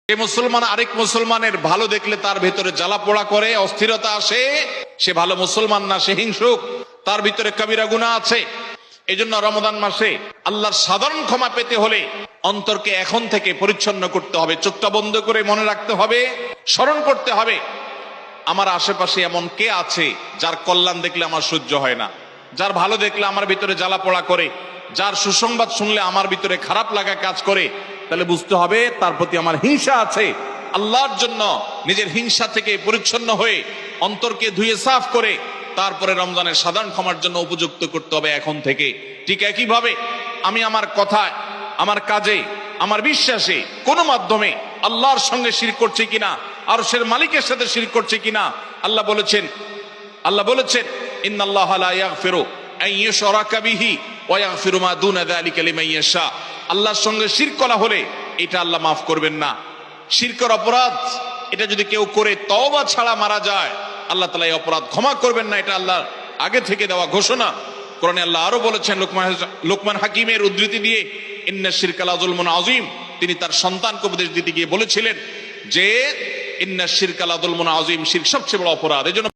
যে মুসলমান আরেক মুসলমানের ভালো দেখলে তার ভেতরে জ্বালা পোড়া করে, অস্থিরতা আসে, সে ভালো মুসলমান না, সে হিংসুক, তার ভিতরে কবিরা গুনাহ আছে। এই জন্য রমজান মাসে আল্লাহর সাধারণ ক্ষমা পেতে হলে অন্তরকে এখন থেকে পরিচ্ছন্ন করতে হবে, চোখটা বন্ধ করে মনে রাখতে হবে, স্মরণ করতে হবে আমার আশেপাশে এমন কে আছে যার কল্যাণ দেখলে আমার সহ্য হয় না, যার ভালো দেখলে আমার ভিতরে জ্বালা পোড়া করে, যার সুসংবাদ শুনলে আমার ভিতরে খারাপ লাগা কাজ করে। তাহলে বুঝতে হবে তার প্রতি আমার হিংসা আছে। আল্লাহর জন্য নিজের হিংসা থেকে পরিচ্ছন্ন হয়ে অন্তরকে ধুয়ে সাফ করে তারপরে রমজানের সাধারণ ক্ষমার জন্য উপযুক্ত করতে হবে এখন থেকে। ঠিক একইভাবে আমি আমার কথায়, আমার কাজে, আমার বিশ্বাসে কোনো মাধ্যমে আল্লাহর সঙ্গে শিরক করছি কিনা, আরশের মালিকের সাথে শিরক করছি কিনা, আল্লাহ বলেছেন ইন্নাল্লাহা লা ইয়াগফিরু আন ইউশরাকা বিহি ওয়া ইয়াগফিরু মা দুনা যালিকা লিমান ইয়াশা। আল্লাহর সঙ্গে শিরক করা হলে এটা আল্লাহ মাফ করবেন না। শিরকের অপরাধ এটা যদি কেউ করে তওবা ছাড়া মারা যায়, আল্লাহ তাআলা এই অপরাধ ক্ষমা করবেন না, এটা আল্লাহর আগে থেকে দেওয়া ঘোষণা। কোরআনে আল্লাহ আরো বলেছেন লোকমান হাকিমের উদ্ধৃতি দিয়ে, ইন্না শিরকা লা যুলমুন আযীম। তিনি তার সন্তানকে উপদেশ দিতে গিয়ে বলেছিলেন যে ইন্না শিরকা লা যুলমুন আযীম, শিরক সবচেয়ে বড় অপরাধ। এজন্য